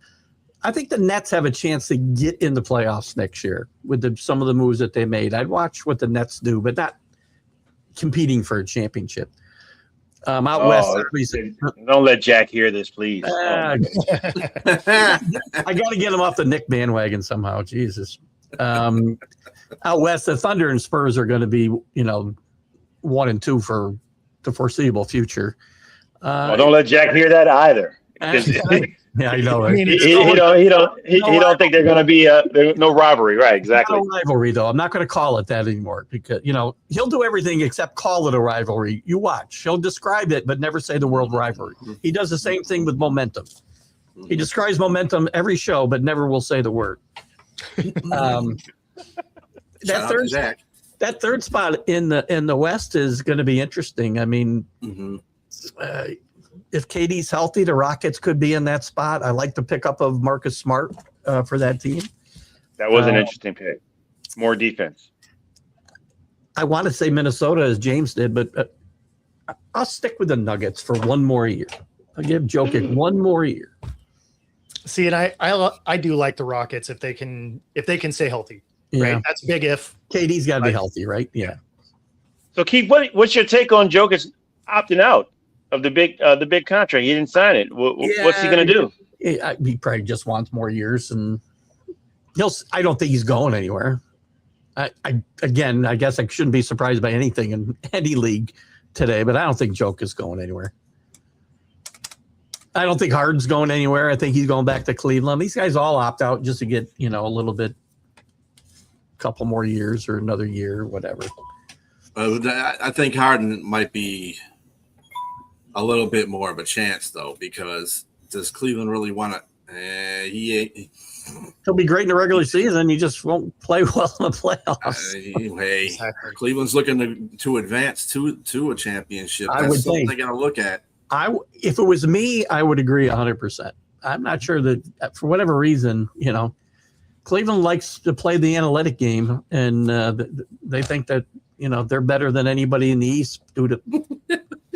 I think the Nets have a chance to get in the playoffs next year with some of the moves that they made. I'd watch what the Nets do, but not competing for a championship. Out west, don't let Jack hear this, please. I got to get him off the Knick bandwagon somehow. Jesus. Out west, the Thunder and Spurs are going to be, 1 and 2 for the foreseeable future. Don't let Jack hear that either. Yeah, I know. I mean, He don't think they're going to be no rivalry, right? Exactly. Not a rivalry, though. I'm not going to call it that anymore because he'll do everything except call it a rivalry. You watch. He'll describe it, but never say the word rivalry. He does the same thing with momentum. He describes momentum every show, but never will say the word. That third spot in the West is going to be interesting. I mean, if KD's healthy, the Rockets could be in that spot. I like the pickup of Marcus Smart for that team. That was an interesting pick. More defense. I want to say Minnesota, as James did, but I'll stick with the Nuggets for one more year. I'll give Jokic one more year. See, and I do like the Rockets if they can stay healthy. Yeah. Right, that's a big if. KD's got to be healthy, right? Yeah. So, Keith, what's your take on Jokic opting out of the big contract? He didn't sign it. What's he going to do? He probably just wants more years, and I don't think he's going anywhere. I guess I shouldn't be surprised by anything in any league today, but I don't think Jokic is going anywhere. I don't think Harden's going anywhere. I think he's going back to Cleveland. These guys all opt out just to get a little bit, couple more years or another year, or whatever. I think Harden might be a little bit more of a chance, though, because does Cleveland really want to? He'll be great in the regular season. He just won't play well in the playoffs. Cleveland's looking to advance to a championship. I would think they're going to look at. If it was me, I would agree 100%. I'm not sure that for whatever reason, Cleveland likes to play the analytic game, and they think that they're better than anybody in the East due to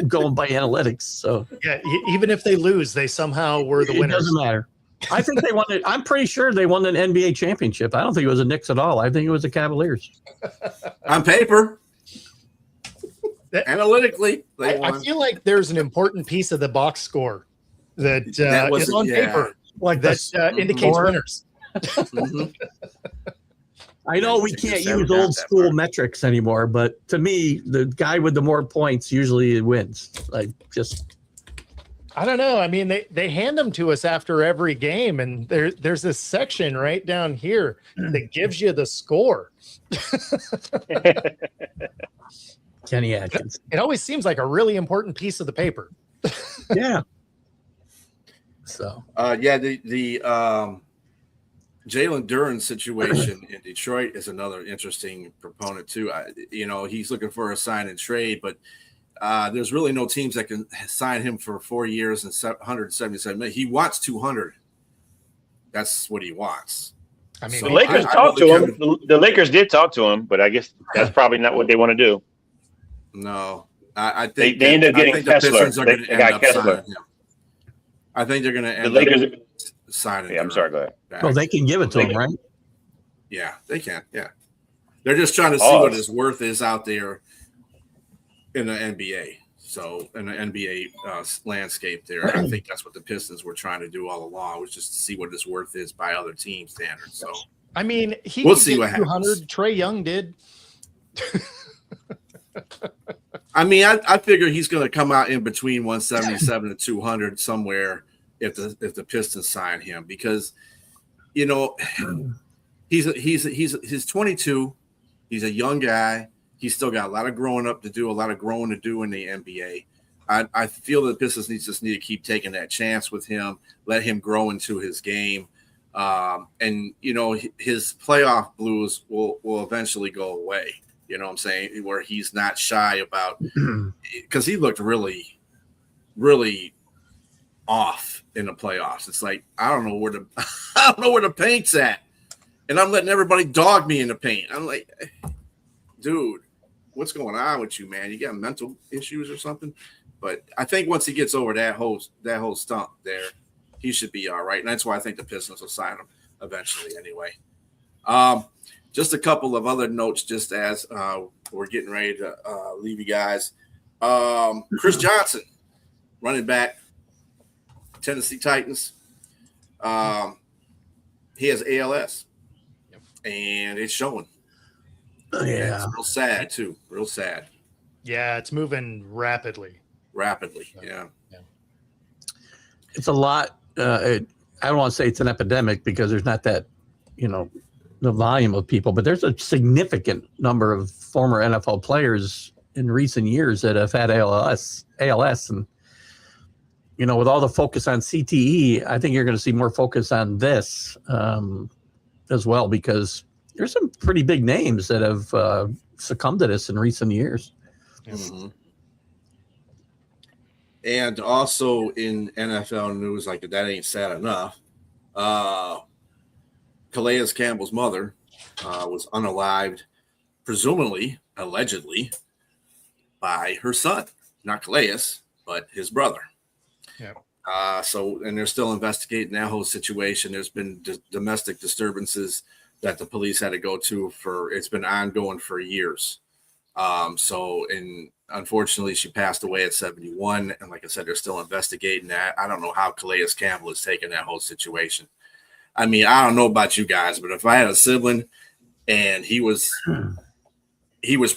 going by analytics. So yeah, even if they lose, they somehow were the winners. It doesn't matter. I think they won it. I'm pretty sure they won an NBA championship. I don't think it was the Knicks at all. I think it was the Cavaliers. On paper, analytically, I feel like there's an important piece of the box score that is on paper, like that indicates winners. I know we can't use old school metrics anymore, but to me, the guy with the more points usually wins. I don't know. I mean, they hand them to us after every game, and there's this section right down here that gives you the score. Kenny Atkins. It always seems like a really important piece of the paper. Yeah. So. The Jalen Duren situation in Detroit is another interesting proponent too. He's looking for a sign and trade, but there's really no teams that can sign him for 4 years and $177 million. He wants 200. That's what he wants. I mean, the Lakers talked to him. The Lakers did talk to him, but I guess that's probably not what they want to do. No, I think they ended up getting Kessler. They got Kessler. I think they're going to end up signing. Yeah, I'm sorry. Go ahead. Well, they can give it to him, right? Yeah, they can. Yeah, they're just trying to see what his worth is out there in the NBA. So in the NBA landscape there, I think that's what the Pistons were trying to do all along, was just to see what his worth is by other team standards. So I mean, we'll see what happens. Trae Young did. I mean, I figure he's going to come out in between 177 and 200 somewhere if the Pistons sign him, because he's 22, he's a young guy. He's still got a lot of growing to do in the NBA. I feel that the Pistons need to keep taking that chance with him, let him grow into his game. And his playoff blues will eventually go away. You know what I'm saying? Where he's not shy about, because he looked really, really off in the playoffs. It's like, I don't know where the paint's at, and I'm letting everybody dog me in the paint. I'm like, dude, what's going on with you, man? You got mental issues or something? But I think once he gets over that whole stump there, he should be all right. And that's why I think the Pistons will sign him eventually anyway. Just a couple of other notes just as we're getting ready to leave you guys. Chris Johnson, running back, Tennessee Titans. He has ALS, and it's showing. Yeah. It's real sad, too. Real sad. Yeah, it's moving rapidly. Yeah. It's a lot. I don't want to say it's an epidemic because there's not that, the volume of people, but there's a significant number of former NFL players in recent years that have had ALS, and with all the focus on CTE, I think you're going to see more focus on this as well, because there's some pretty big names that have succumbed to this in recent years. Mm-hmm. And also in NFL news, like that ain't sad enough. Calais Campbell's mother was unalived, presumably, allegedly, by her son, not Calais, but his brother. Yeah. And they're still investigating that whole situation. There's been domestic disturbances that the police had to go to it's been ongoing for years. And unfortunately, she passed away at 71. And like I said, they're still investigating that. I don't know how Calais Campbell is taking that whole situation. I mean, I don't know about you guys, but if I had a sibling and he was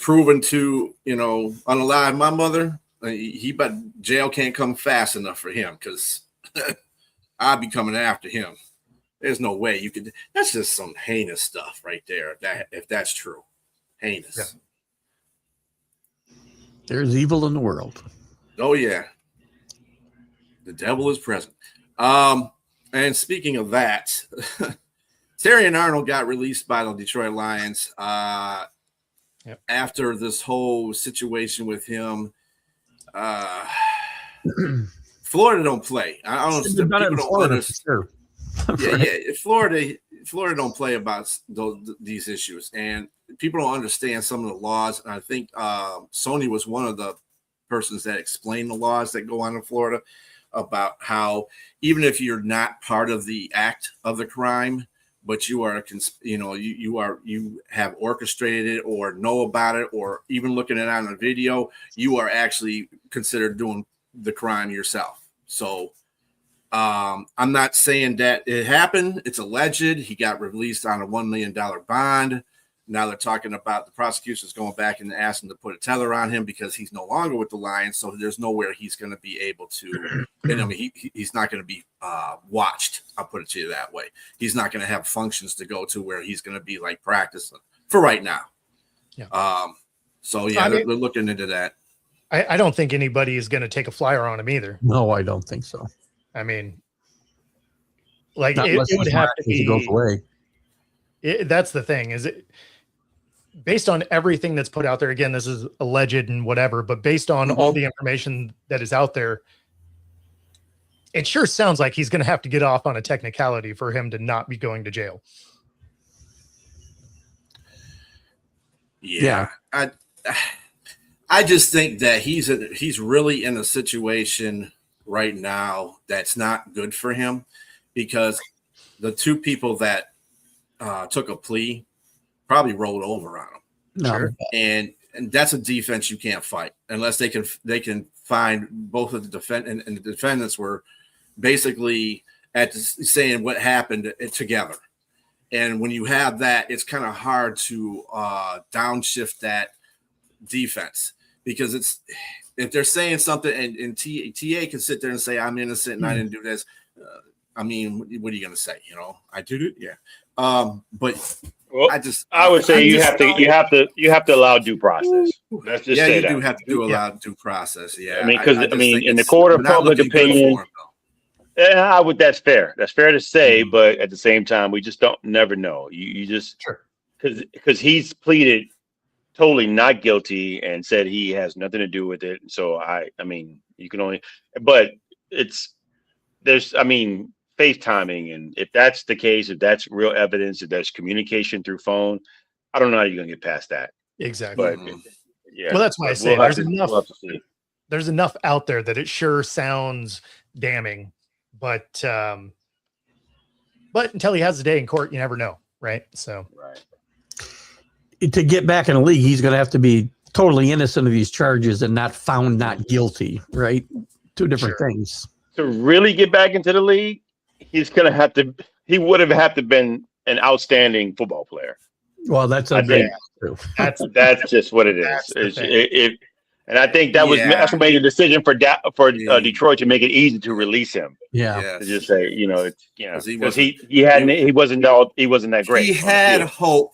proven to, unalive my mother, but jail can't come fast enough for him, because I'd be coming after him. There's no way you could. That's just some heinous stuff right there. If that's true, heinous. Yeah. There's evil in the world. Oh yeah, the devil is present. And speaking of that, Terrion Arnold got released by the Detroit Lions after this whole situation with him. Florida don't play. I don't understand. Florida don't play about these issues, and people don't understand some of the laws. And I think Sony was one of the persons that explained the laws that go on in Florida about how even if you're not part of the act of the crime, but you are, you have orchestrated it or know about it, or even looking at it on a video, you are actually considered doing the crime yourself. So I'm not saying that it happened. It's alleged. He got released on a $1 million bond. Now they're talking about the prosecution's going back and asking to put a tether on him because he's no longer with the Lions. So there's nowhere he's going to be able to, he's not going to be watched. I'll put it to you that way. He's not going to have functions to go to where he's going to be like practicing for right now. Yeah. They're looking into that. I don't think anybody is going to take a flyer on him either. No, I don't think so. I mean, like it would have to be. Goes away. That's the thing. Is it based on everything that's put out there? Again, this is alleged and whatever, but based on all the information that is out there, it sure sounds like he's going to have to get off on a technicality for him to not be going to jail. Yeah. I just think that he's really in a situation right now that's not good for him, because the two people that took a plea probably rolled over on him. No. Sure. And that's a defense you can't fight unless they can find both of the defendant and the defendants were basically saying what happened together. And when you have that, it's kind of hard to downshift that defense, because if they're saying something and TA can sit there and say, I'm innocent and I didn't do this. I mean, what are you going to say? I did it. Yeah. But I would say you have to allow due process. Let's just say you do have to allow due process. Yeah. I mean, because in the court of public opinion, that's fair. That's fair to say, but at the same time, we just never know. You just because he's pleaded totally not guilty and said he has nothing to do with it. So I mean, you can only, but there's FaceTiming, and if that's the case, if that's real evidence, if there's communication through phone, I don't know how you're gonna get past that. Exactly. But yeah. Well, that's why I say there's enough out there that it sure sounds damning, but until he has a day in court, you never know, right? So to get back in the league, he's going to have to be totally innocent of these charges and not found not guilty, right? Two different things. To really get back into the league, he would have had to been an outstanding football player. Well, that's just what it is. And I think that's what made a decision for Detroit to make it easy to release him. Yeah, to just say, because he wasn't that great. He had hope,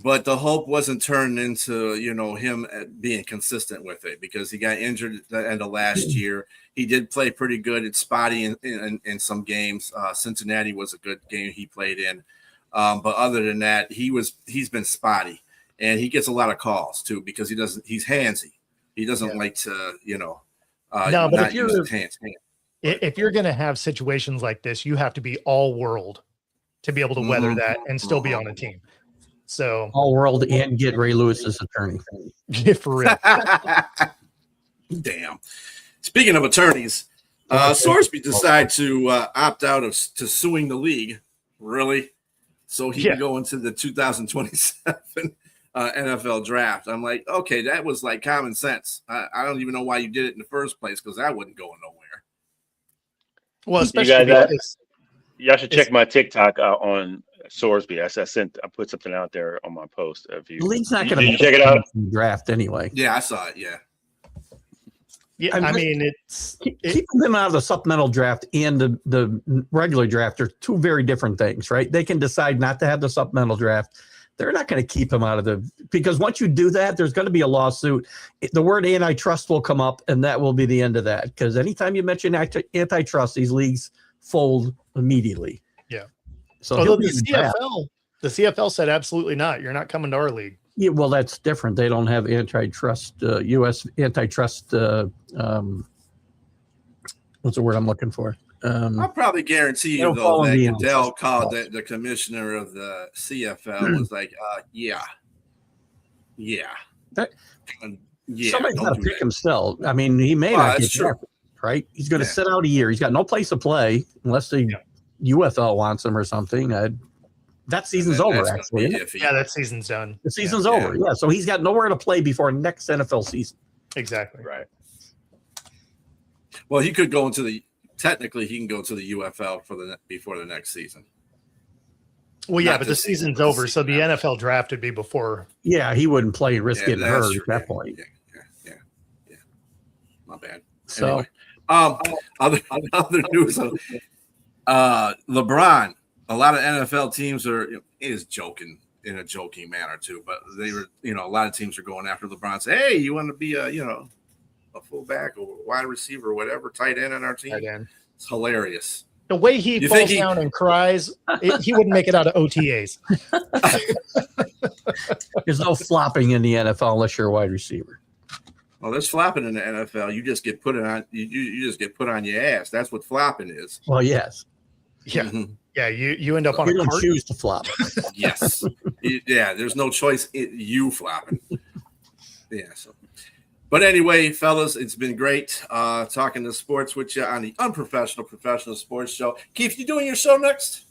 but the hope wasn't turned into him being consistent with it, because he got injured at the end of last year. He did play pretty good. It's spotty in some games. Cincinnati was a good game he played in, but other than that, he's been spotty, and he gets a lot of calls too because he's handsy. He doesn't like to, no, but not use his hands. If you're going to have situations like this, you have to be all world to be able to weather that and still be on a team. So all world and get Ray Lewis's attorney. For real. Damn. Speaking of attorneys, Sorsby decided to opt out to suing the league. Really? So he can go into the 2027 NFL draft. I'm like, okay, that was like common sense. I don't even know why you did it in the first place, because that wasn't going nowhere. Well, especially y'all should check my TikTok on Sorsby. I put something out there on my post. The league's not going to check it out. Draft anyway. Yeah, I saw it. Yeah. Yeah, I mean, keeping them out of the supplemental draft and the regular draft are two very different things, right? They can decide not to have the supplemental draft. They're not going to keep him out of because once you do that, there's going to be a lawsuit. The word antitrust will come up, and that will be the end of that. Because anytime you mention antitrust, these leagues fold immediately. Yeah. So the CFL said absolutely not. You're not coming to our league. Yeah, well, that's different. They don't have antitrust, U.S. antitrust. What's the word I'm looking for? I'll probably guarantee you, though, that Goodell called the commissioner of the CFL was like, somebody's got to pick him still. I mean, he may not get drafted, right? He's going to sit out a year. He's got no place to play unless the UFL wants him or something. That season's over, actually. Yeah, that season's done. The season's over. Yeah, so he's got nowhere to play before next NFL season. Exactly. Right. Well, he could go into technically he can go to the UFL before the next season. Well, yeah, but the season's over, so the NFL draft would be before. Yeah, he wouldn't play and risk getting hurt at that point. Yeah. Not bad. So, anyway, other news. LeBron. A lot of NFL teams is joking in a joking manner too, but they were, a lot of teams are going after LeBron. Say, hey, you want to be a fullback or wide receiver or whatever, tight end on our team? It's hilarious. The way he falls down and cries, he wouldn't make it out of OTAs. There's no flopping in the NFL unless you're a wide receiver. Well, there's flopping in the NFL. You just get put on. You just get put on your ass. That's what flopping is. Well, yes. Yeah. Mm-hmm. Yeah, you end up on a cart. You don't choose to flop. Yes. Yeah, there's no choice. You flopping. Yeah. So, but anyway, fellas, it's been great talking to sports with you on the Unprofessional Professional Sports Show. Keith, you doing your show next?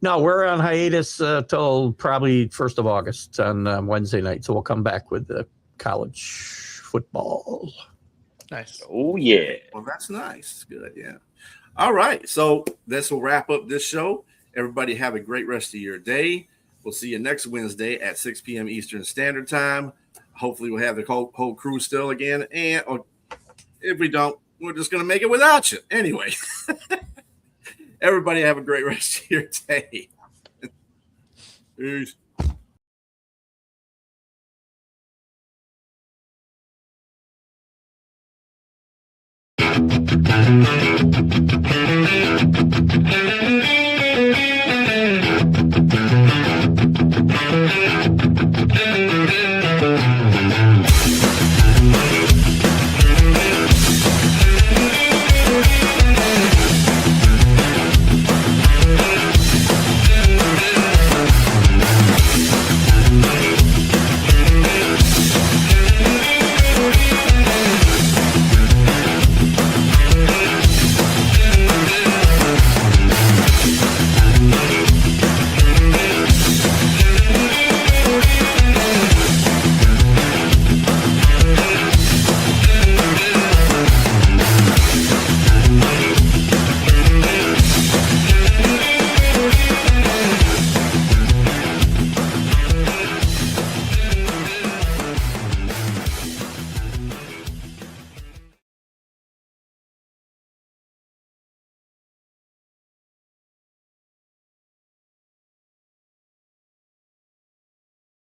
No, we're on hiatus till probably 1st of August on Wednesday night. So we'll come back with the college football. Nice. Oh, yeah. Well, that's nice. Good. Yeah. All right. So this will wrap up this show. Everybody have a great rest of your day. We'll see you next Wednesday at 6 p.m. Eastern Standard Time. Hopefully we'll have the whole crew still again. And if we don't, we're just going to make it without you. Anyway, everybody have a great rest of your day. Peace.